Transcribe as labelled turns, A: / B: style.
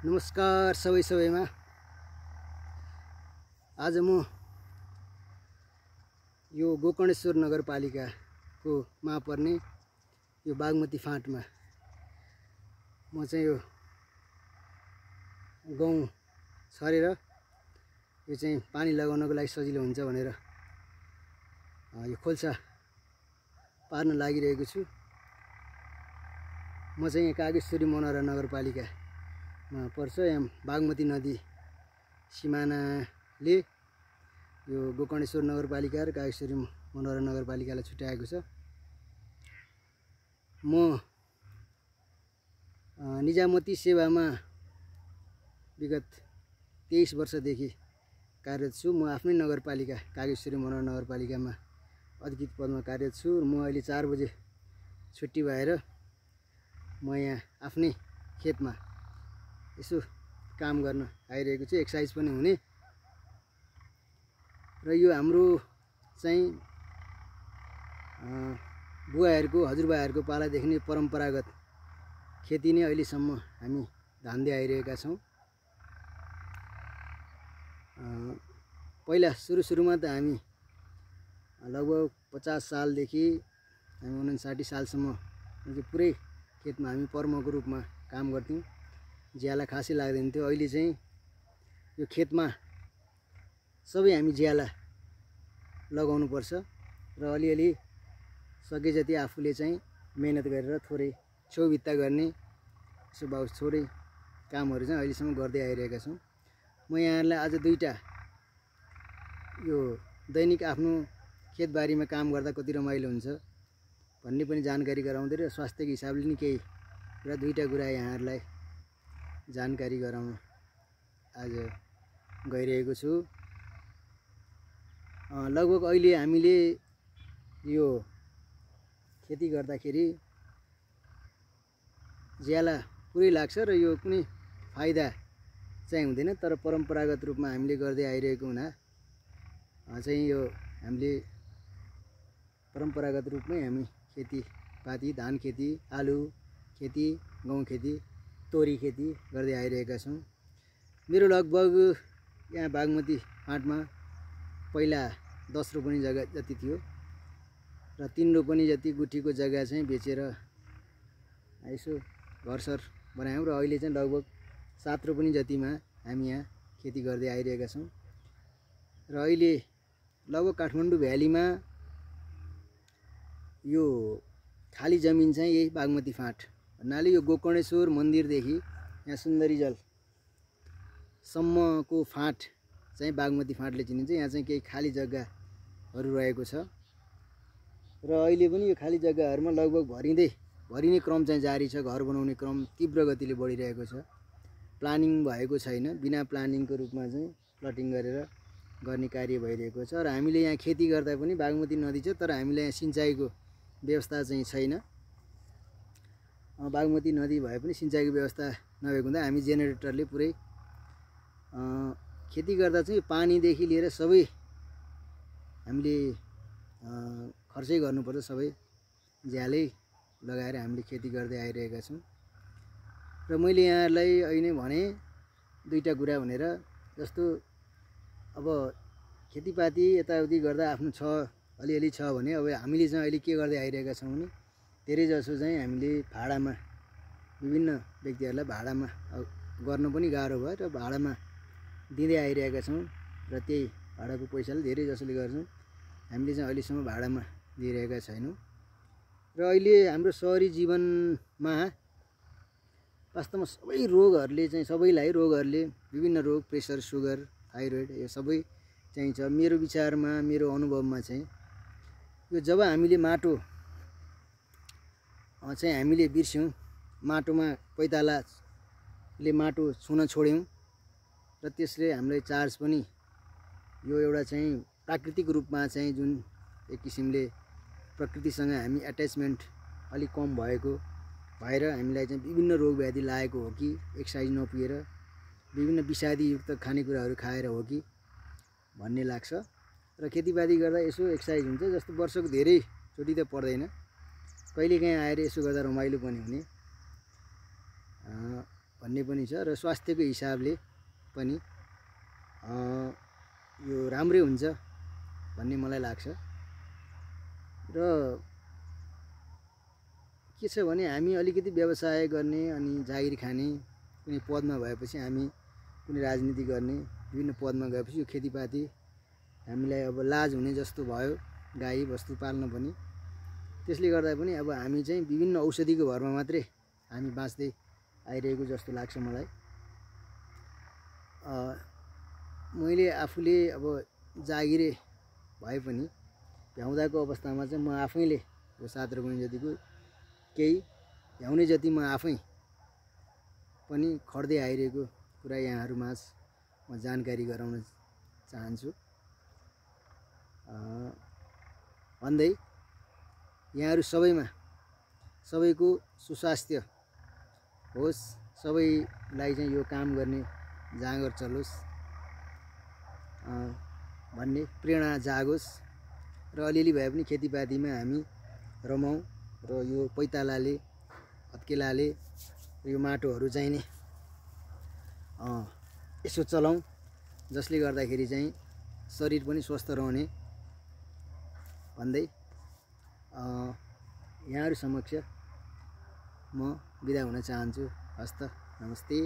A: नमस्कार सबैमा आज म यो गोकर्णेश्वर नगरपालिकाको मा पर्ने यो बागमती फाँटमा म चाहिँ यो गहुँ छरेर यो चाहिँ पानी लगाउनको लागि सजिलो हुन्छ भनेर यो खोल्सा पार्न लागिरहेको छु। म चाहिँ यहाँ कागेश्वरी मनोहरा नगरपालिकामा पर्छ। यहाँ बागमती नदी सिमानाले यो गोकर्णेश्वर नगरपालिका र कागेश्वरी मनोहरा नगरपालिकालाई छुट्याएको छ। म निजामती सेवामा विगत 23 वर्षदेखि कार्यरत छु। म आफ्नै नगरपालिका कागेश्वरी मनोहरा नगरपालिकामा अधिकृत पदमा कार्यरत छु। म अहिले 4 बजे छुट्टी भएर म यहाँ आफ्नै खेतमा यसो काम गर्न आइरहेको छु। एक्सर्साइज पनि हुने र यो हाम्रो चाहिँ बुवाहरूको हजुरबाहरूको पालादेखि नै परम्परागत खेती नै अहिलेसम्म हामी धान्दै आइरहेका छौँ। पहिला सुरुमा त हामी लगभग 50 सालदेखि हामी 59 सालसम्म पुरै खेतमा हामी पर्मको रूपमा काम गर्थ्यौँ। ज्याला खासै लाग्दैन थियो। अहिले चाहिँ यो खेतमा सबै हामी ज्याला लगाउनु पर्छ र अलिअलि सके जति आफूले चाहिँ मेहनत गरेर थोरै छेउभित्ता गर्ने यसो बाउ थोरै कामहरू चाहिँ अहिलेसम्म गर्दै आइरहेका छौँ। म यहाँहरूलाई आज दुईटा यो दैनिक आफ्नो खेतबारीमा काम गर्दा कति रमाइलो हुन्छ भन्ने पनि जानकारी गराउँदै र स्वास्थ्यको हिसाबले नि केही र दुईटा कुरा यहाँहरूलाई जानकारी गराउन आज गइरहेको छु। लगभग अहिले हामीले यो खेती गर्दाखेरि ज्याला पुरै लाग्छ र यो कुनै फाइदा चाहिँ हुँदैन। तर परम्परागत रूपमा हामीले गर्दै आइरहेको हुना चाहिँ यो हामीले परम्परागत रूपमै हामी खेतीपाती धान खेती, आलु खेती, गहुँ खेती, तोरी खेती गर्दै आइरहेका छौँ। मेरो लगभग यहाँ बागमती फाँटमा पहिला 10 रोपनी जग्गा जति थियो र 3 रोपनी जति गुठीको जग्गा चाहिँ बेचेर यसो घरसर बनायौँ र अहिले चाहिँ लगभग 7 रोपनी जतिमा हामी यहाँ खेती गर्दै आइरहेका छौँ। र अहिले लगभग काठमाडौँ भ्यालीमा यो खाली जमिन चाहिँ यही बागमती फाँट भन्नाले यो गोकर्णेश्वर मन्दिरदेखि यहाँ सुन्दरीजलसम्मको फाँट चाहिँ बागमती फाँटले चिनिन्छ। यहाँ चाहिँ केही खाली जग्गाहरू रहेको छ र अहिले पनि यो खाली जग्गाहरूमा लगभग भरिने क्रम चाहिँ जारी छ। घर बनाउने क्रम तीव्र गतिले बढिरहेको छ। प्लानिङ भएको छैन, बिना प्लानिङको रूपमा चाहिँ प्लटिङ गरेर गर्ने कार्य भइरहेको छ। र हामीले यहाँ खेती गर्दा पनि बागमती नदी छ तर हामीलाई यहाँ सिँचाइको व्यवस्था चाहिँ छैन। बागमती नदी भए पनि सिँचाइको व्यवस्था नभएको हुँदा हामी जेनेरेटरले पुरै खेती गर्दा चाहिँ पानीदेखि लिएर सबै हामीले खर्चै गर्नुपर्छ। सबै ज्यालै लगाएर हामीले खेती गर्दै आइरहेका छौँ। र मैले यहाँहरूलाई अहिले नै भने दुईटा कुरा भनेर, जस्तो अब खेतीपाती यताउति गर्दा आफ्नो छ अलिअलि छ भने अब हामीले चाहिँ अहिले के गर्दै आइरहेका छौँ भने धेरै जसो चाहिँ हामीले भाडामा विभिन्न व्यक्तिहरूलाई भाडामा गर्न पनि गाह्रो भयो र भाडामा दिँदै आइरहेका छौँ र त्यही भाडाको पैसाले धेरै जसोले गर्छौँ। हामीले चाहिँ अहिलेसम्म भाडामा दिइरहेका छैनौँ। र अहिले हाम्रो सहरी जीवनमा वास्तवमा सबै रोगहरूले चाहिँ सबैलाई रोगहरूले विभिन्न रोग, प्रेसर, सुगर, थाइरोइड यो सबै चाहिँ छ। मेरो विचारमा, मेरो अनुभवमा चाहिँ यो जब हामीले माटो चाहिँ हामीले बिर्स्यौँ, माटोमा पैतालाले माटो छुन छोड्यौँ र त्यसले हामीलाई चार्ज पनि यो एउटा चाहिँ प्राकृतिक रूपमा चाहिँ जुन एक किसिमले प्रकृतिसँग हामी एट्याचमेन्ट अलिक कम भएर हामीलाई चाहिँ विभिन्न रोग व्याधि लागेको हो कि एक्सर्साइज नपुगेर विभिन्न विषादीयुक्त खानेकुराहरू खाएर हो कि भन्ने लाग्छ। र खेतीपाती गर्दा यसो एक्सर्साइज हुन्छ। जस्तो वर्षको धेरै चोटि त पर्दैन, कहिलेकाहीँ आएर यसो गर्दा रमाइलो पनि हुने भन्ने पनि छ र स्वास्थ्यको हिसाबले पनि यो राम्रै हुन्छ भन्ने मलाई लाग्छ। र के छ भने हामी अलिकति व्यवसाय गर्ने अनि जागिर खाने कुनै पदमा भएपछि हामी कुनै राजनीति गर्ने विभिन्न पदमा गएपछि यो खेतीपाती हामीलाई अब लाज हुने जस्तो भयो, गाई बस्तु पाल्न पनि। त्यसले गर्दा पनि अब हामी चाहिँ विभिन्न औषधिको भरमा मात्रै हामी बाँच्दै आइरहेको जस्तो लाग्छ मलाई। मैले आफूले अब जागिरे भए पनि भ्याउँदाको अवस्थामा चाहिँ म आफैले यो 7 रोपनी जतिको केही भ्याउने जति म आफै पनि खट्दै आइरहेको कुरा यहाँहरूमाझ म जानकारी गराउन चाहन्छु। भन्दै यहाँहरू सबैको सुस्वास्थ्य होस्, सबैलाई चाहिँ यो काम गर्ने जाँगर चलोस् भन्ने प्रेरणा जागोस् र अलिअलि भए पनि खेतीपातीमा हामी रमाउँ र यो पैतालाले हत्केलाले यो माटोहरू चाहिने यसो चलाउँ, जसले गर्दाखेरि चाहिँ शरीर पनि स्वस्थ रहने भन्दै यहाँहरू समक्ष म बिदा हुन चाहन्छु। हस्त, नमस्ते।